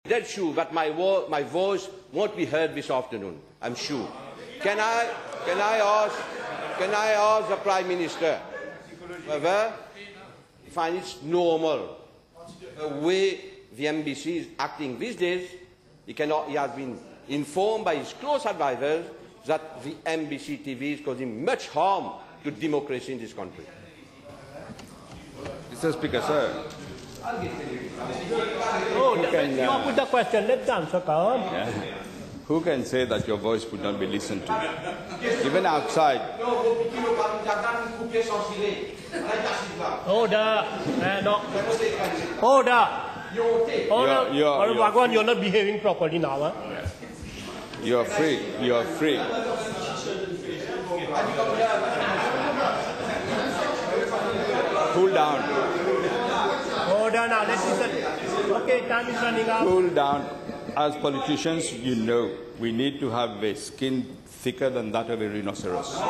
Dead sure that my voice won't be heard this afternoon. I'm sure. Can I ask the Prime Minister whether he finds it normal the way the MBC is acting these days? He has been informed by his close advisers that the MBC TV is causing much harm to democracy in this country. Mr. Speaker, sir. You put the question. Let's answer, yeah. Who can say that your voice would not be listened to? Even outside. Order. Order. Order. You're not behaving properly now. Huh? You're free. You're free. Cool down. Order now. Let's listen. Okay, time is running out. Cool down. As politicians, you know, we need to have a skin thicker than that of a rhinoceros. So,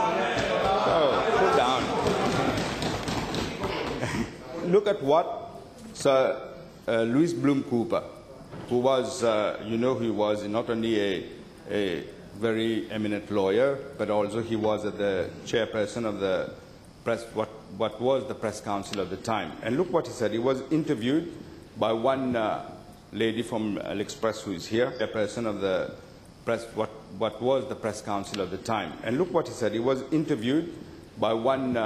cool down. Look at what Sir Louis Bloom Cooper, who was, he was not only a very eminent lawyer, but also he was the chairperson of the press, what was the press council at the time. And look what he said. He was interviewed by one lady from L'Express who is here, a person of the press, what was the press council at the time. And look what he said. He was interviewed by one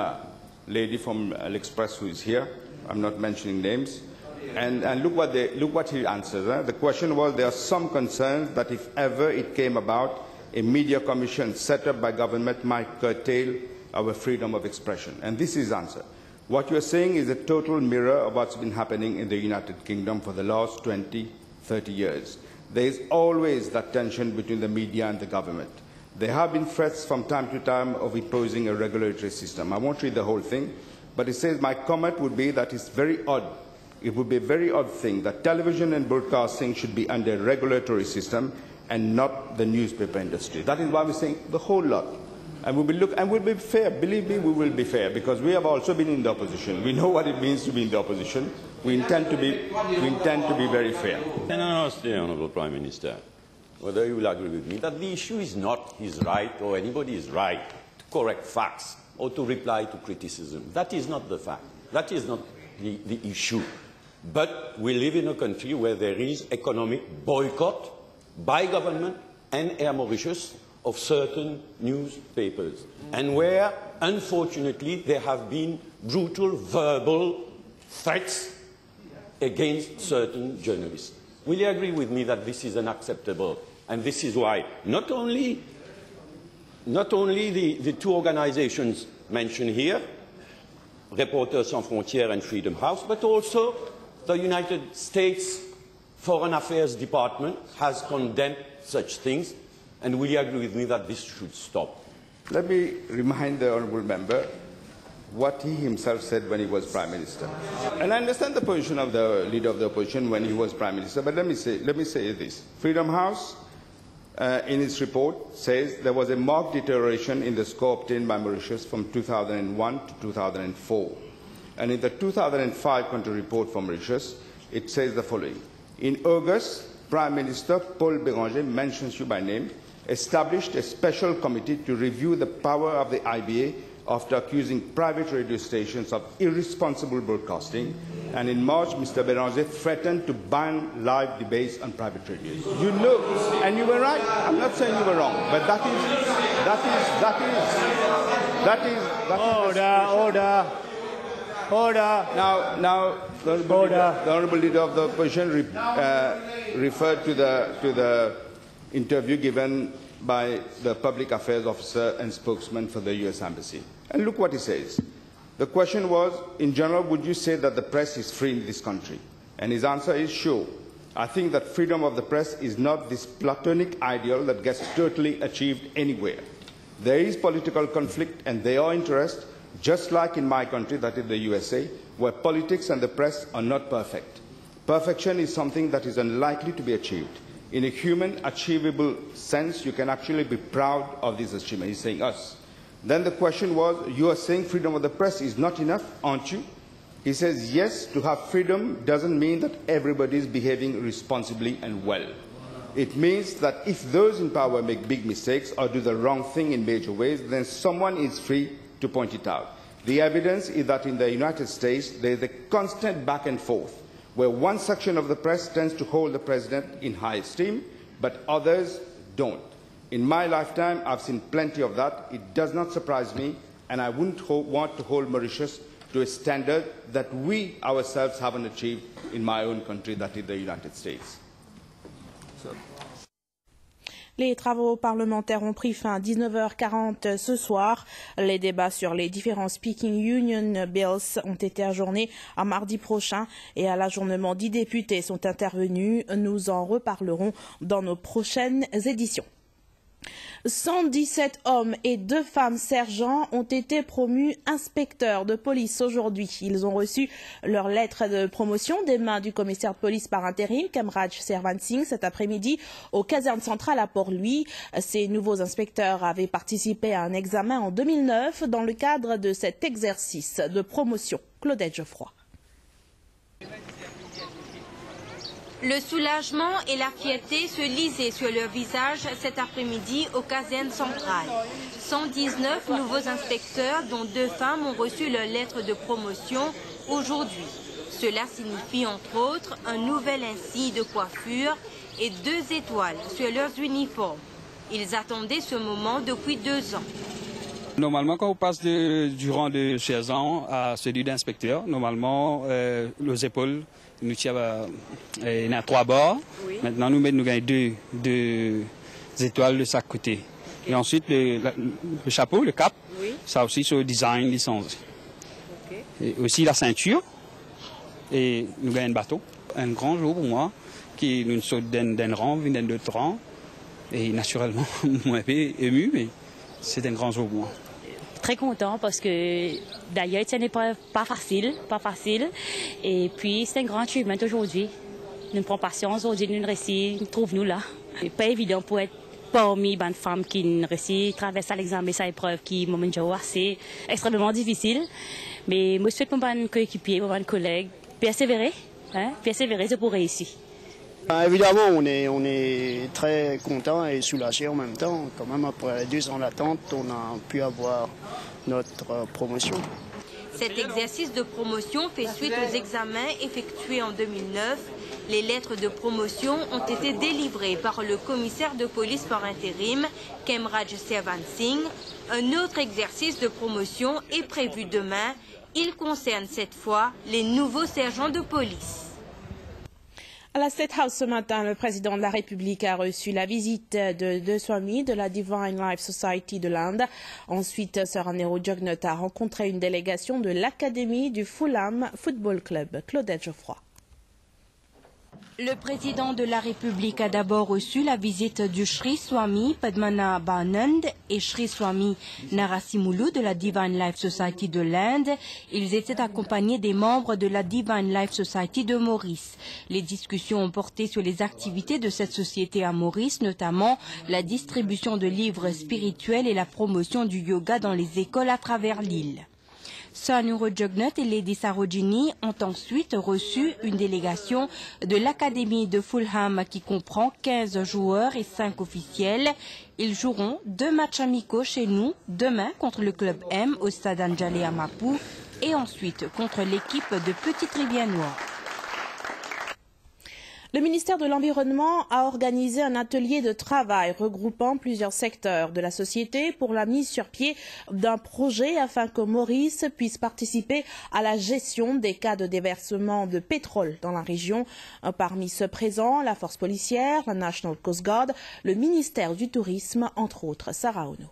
lady from L'Express who is here. I'm not mentioning names. And look what he answered. The question was, there are some concerns that if ever it came about, a media commission set up by government might curtail our freedom of expression. And this is his answer. What you are saying is a total mirror of what's been happening in the United Kingdom for the last 20, 30 years. There is always that tension between the media and the government. There have been threats from time to time of imposing a regulatory system. I won't read the whole thing, but it says my comment would be that it's very odd. It would be a very odd thing that television and broadcasting should be under a regulatory system and not the newspaper industry. That is why we're saying the whole lot. And we'll be fair. Believe me, we will be fair, because we have also been in the opposition. We know what it means to be in the opposition. We intend to be very fair. Can I ask the Honourable Prime Minister whether you will agree with me that the issue is not his right or anybody's right to correct facts or to reply to criticism. That is not the fact. That is not the issue. But we live in a country where there is economic boycott by government and Air Mauritius of certain newspapers, and where, unfortunately, there have been brutal verbal threats against certain journalists. Will you agree with me that this is unacceptable? And this is why not only the two organizations mentioned here, Reporters Sans Frontières and Freedom House, but also the United States Foreign Affairs Department has condemned such things. And will you agree with me that this should stop? Let me remind the honourable member what he himself said when he was Prime Minister. And I understand the position of the leader of the opposition when he was Prime Minister, but let me say this. Freedom House, in its report, says there was a marked deterioration in the score obtained by Mauritius from 2001 to 2004. And in the 2005 country report from Mauritius, it says the following. In August, Prime Minister Paul Béranger mentions you by name, established a special committee to review the power of the IBA after accusing private radio stations of irresponsible broadcasting. And in March, Mr. Béranger threatened to ban live debates on private radios. You know, and you were right. I'm not saying you were wrong, but that is. Order. Now, the Honourable Leader of the Opposition referred to the interview given by the public affairs officer and spokesman for the US Embassy. And look what he says. The question was, in general, would you say that the press is free in this country? And his answer is, sure. I think that freedom of the press is not this platonic ideal that gets totally achieved anywhere. There is political conflict and there are interests, just like in my country, that is the USA, where politics and the press are not perfect. Perfection is something that is unlikely to be achieved. In a human, achievable sense, you can actually be proud of this achievement. He's saying us. Then the question was, you are saying freedom of the press is not enough, aren't you? He says, yes, to have freedom doesn't mean that everybody is behaving responsibly and well. It means that if those in power make big mistakes or do the wrong thing in major ways, then someone is free to point it out. The evidence is that in the United States, there is a constant back and forth, where one section of the press tends to hold the president in high esteem, but others don't. In my lifetime, I've seen plenty of that. It does not surprise me, and I wouldn't want to hold Mauritius to a standard that we ourselves haven't achieved in my own country, that is the United States. Les travaux parlementaires ont pris fin à 19h40 ce soir. Les débats sur les différents Speaking Union Bills ont été ajournés à mardi prochain et à l'ajournement 10 députés sont intervenus. Nous en reparlerons dans nos prochaines éditions. 117 hommes et 2 femmes sergents ont été promus inspecteurs de police aujourd'hui. Ils ont reçu leur lettre de promotion des mains du commissaire de police par intérim, Kemraj Servan Singh, cet après-midi aux casernes centrales à Port-Louis. Ces nouveaux inspecteurs avaient participé à un examen en 2009 dans le cadre de cet exercice de promotion. Claudette Geoffroy. Le soulagement et la fierté se lisaient sur leur visage cet après-midi aux casernes centrales. 119 nouveaux inspecteurs, dont 2 femmes, ont reçu leur lettre de promotion aujourd'hui. Cela signifie entre autres un nouvel insigne de coiffure et 2 étoiles sur leurs uniformes. Ils attendaient ce moment depuis 2 ans. Normalement, quand on passe du rang de sergent à celui d'inspecteur, normalement, les épaules, nous il y a 3 bords. Oui. Maintenant, nous gagnons 2 étoiles de chaque côté. Et ensuite, le chapeau, le cap, oui. Ça aussi, sur le design licence. Okay. Et aussi la ceinture. Et nous gagnons un bateau. Un grand jour pour moi, qui nous saute d'un rang, d'un autre rang. Et naturellement, moi, un peu ému, mais c'est un grand jour pour moi. Très content parce que d'ailleurs c'est une épreuve pas facile. Et puis c'est un grand achievement aujourd'hui. Nous prenons patience aujourd'hui, nous réussissons, trouve-nous là. C'est pas évident pour être parmi les femmes qui réussissent, traversent l'examen, cette épreuve qui momentanément assez extrêmement difficile. Mais moi je souhaite pour mes coéquipiers, pour mes collègues, persévérer, c'est pour réussir. Évidemment, on est très content et soulagé en même temps. Quand même, après 2 ans d'attente, on a pu avoir notre promotion. Cet exercice de promotion fait suite aux examens effectués en 2009. Les lettres de promotion ont été délivrées par le commissaire de police par intérim, Kemraj Servan Singh. Un autre exercice de promotion est prévu demain. Il concerne cette fois les nouveaux sergents de police. À la State House ce matin, le président de la République a reçu la visite de Swami de la Divine Life Society de l'Inde. Ensuite, Sir Nehru Jugnut a rencontré une délégation de l'Académie du Fulham Football Club. Claudette Geoffroy. Le président de la République a d'abord reçu la visite du Sri Swami Padmanabhanand et Sri Swami Narasimulu de la Divine Life Society de l'Inde. Ils étaient accompagnés des membres de la Divine Life Society de Maurice. Les discussions ont porté sur les activités de cette société à Maurice, notamment la distribution de livres spirituels et la promotion du yoga dans les écoles à travers l'île. Sir Nehru Jugnut et Lady Sarojini ont ensuite reçu une délégation de l'Académie de Fulham qui comprend 15 joueurs et 5 officiels. Ils joueront 2 matchs amicaux chez nous, demain contre le club M au stade Anjali à Mapu et ensuite contre l'équipe de Petite-Rivière-Noire. Le ministère de l'Environnement a organisé un atelier de travail regroupant plusieurs secteurs de la société pour la mise sur pied d'un projet afin que Maurice puisse participer à la gestion des cas de déversement de pétrole dans la région. Parmi ceux présents, la force policière, la National Coast Guard, le ministère du Tourisme, entre autres. Sarah Ono.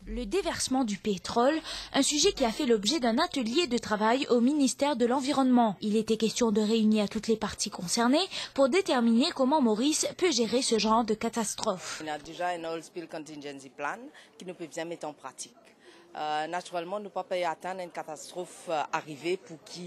Le déversement du pétrole, un sujet qui a fait l'objet d'un atelier de travail au ministère de l'Environnement. Il était question de réunir toutes les parties concernées pour déterminer comment Maurice peut gérer ce genre de catastrophe. On a déjà un oil spill contingency plan qui nous peut bien mettre en pratique. Naturellement, nous ne pouvons pas attendre une catastrophe arrivée pour que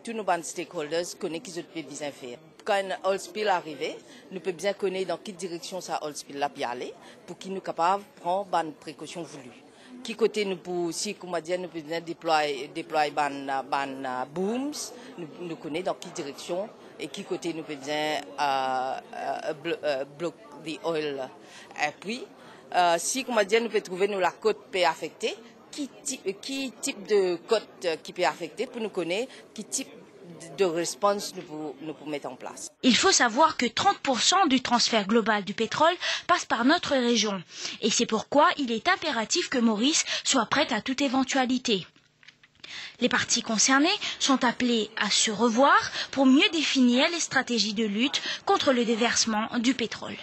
tous nos stakeholders connaissent qu'ils peuvent bien faire. Quand un oil spill arrive, nous pouvons bien connaître dans quelle direction ça oil spill là peut aller pour qu'ils nous capables de prendre les précautions voulues. qui côté nous pour si comment dire nous pouvons déployer ban booms nous connaît dans quelle direction et qui côté nous pouvons block the oil et puis si comment dire nous pouvons trouver nous la côte peut affecter qui type de côte qui peut affecter pour nous connaître qui type de réponse nous pouvons mettre en place. Il faut savoir que 30% du transfert global du pétrole passe par notre région. Et c'est pourquoi il est impératif que Maurice soit prête à toute éventualité. Les parties concernées sont appelées à se revoir pour mieux définir les stratégies de lutte contre le déversement du pétrole.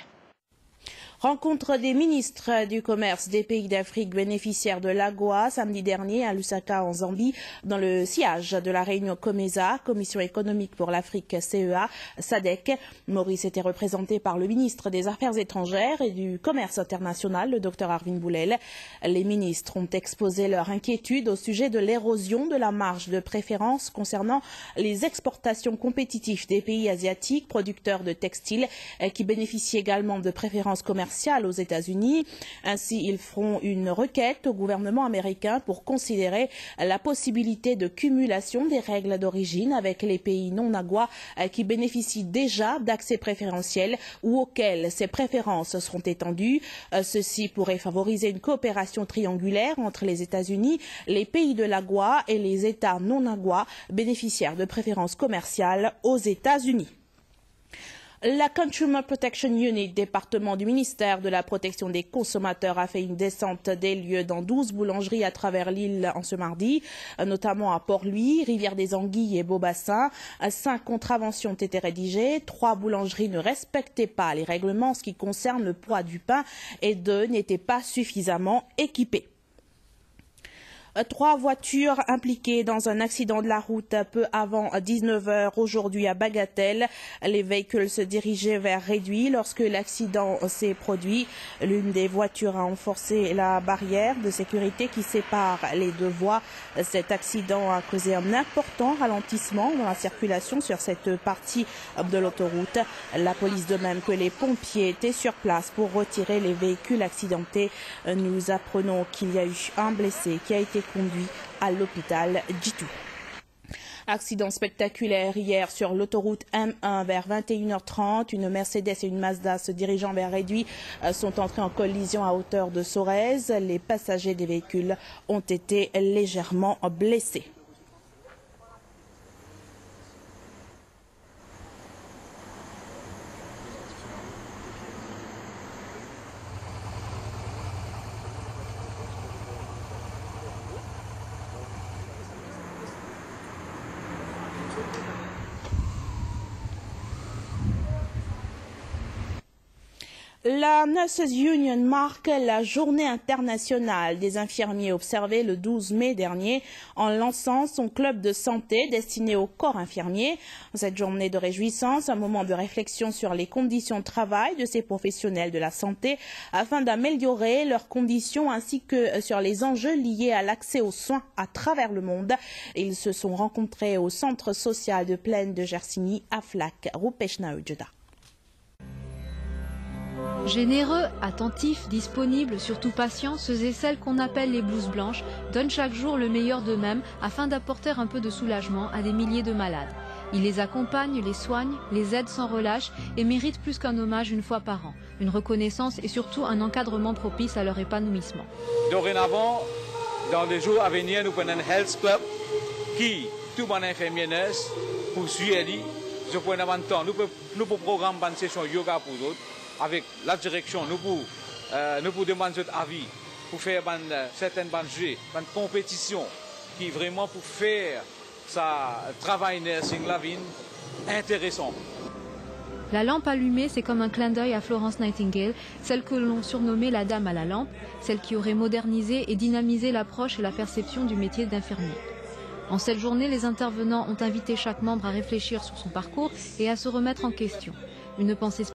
Rencontre des ministres du commerce des pays d'Afrique bénéficiaires de l'AGOA samedi dernier à Lusaka en Zambie dans le sillage de la réunion COMESA, Commission économique pour l'Afrique CEA, SADC. Maurice était représenté par le ministre des Affaires étrangères et du Commerce international, le Dr Arvin Boulel. Les ministres ont exposé leur inquiétude au sujet de l'érosion de la marge de préférence concernant les exportations compétitives des pays asiatiques producteurs de textiles qui bénéficient également de préférences commerciales aux États-Unis. Ainsi, ils feront une requête au gouvernement américain pour considérer la possibilité de cumulation des règles d'origine avec les pays non AGOA qui bénéficient déjà d'accès préférentiel ou auxquels ces préférences seront étendues. Ceci pourrait favoriser une coopération triangulaire entre les États-Unis, les pays de l'AGOA et les États non AGOA bénéficiaires de préférences commerciales aux États-Unis. La Consumer Protection Unit, département du ministère de la protection des consommateurs, a fait une descente des lieux dans 12 boulangeries à travers l'île en ce mardi, notamment à Port-Louis, Rivière-des-Anguilles et Beaubassin. 5 contraventions ont été rédigées, 3 boulangeries ne respectaient pas les règlements en ce qui concerne le poids du pain et 2 n'étaient pas suffisamment équipées. 3 voitures impliquées dans un accident de la route peu avant 19 h aujourd'hui à Bagatelle. Les véhicules se dirigeaient vers Réduit lorsque l'accident s'est produit. L'une des voitures a enfoncé la barrière de sécurité qui sépare les 2 voies. Cet accident a causé un important ralentissement dans la circulation sur cette partie de l'autoroute. La police, de même que les pompiers, étaient sur place pour retirer les véhicules accidentés. Nous apprenons qu'il y a eu un blessé qui a été conduit à l'hôpital Djitou. Accident spectaculaire hier sur l'autoroute M1 vers 21h30. Une Mercedes et une Mazda se dirigeant vers Réduit sont entrés en collision à hauteur de Sorèze. Les passagers des véhicules ont été légèrement blessés. La Nurses Union marque la journée internationale des infirmiers observée le 12 mai dernier en lançant son club de santé destiné au corps infirmier. Cette journée de réjouissance, un moment de réflexion sur les conditions de travail de ces professionnels de la santé afin d'améliorer leurs conditions ainsi que sur les enjeux liés à l'accès aux soins à travers le monde. Ils se sont rencontrés au centre social de Plaine de Gersigny à Flac, Rupeshna Ujeda. Généreux, attentifs, disponibles, surtout patients, ceux et celles qu'on appelle les blouses blanches donnent chaque jour le meilleur d'eux-mêmes afin d'apporter un peu de soulagement à des milliers de malades. Ils les accompagnent, les soignent, les aident sans relâche et méritent plus qu'un hommage une fois par an, une reconnaissance et surtout un encadrement propice à leur épanouissement. Dorénavant, dans les jours à venir, nous prenons un health club qui, tout le monde infirmier pour suivre, je prends un temps, nous pour programme une session yoga pour d'autres. Avec la direction, nous pour demander notre avis, pour faire certaines jeux, une compétition qui vraiment pour faire ça travail nursing la vie intéressant. La lampe allumée, c'est comme un clin d'œil à Florence Nightingale, celle que l'on surnommait la dame à la lampe, celle qui aurait modernisé et dynamisé l'approche et la perception du métier d'infirmier. En cette journée, les intervenants ont invité chaque membre à réfléchir sur son parcours et à se remettre en question. Une pensée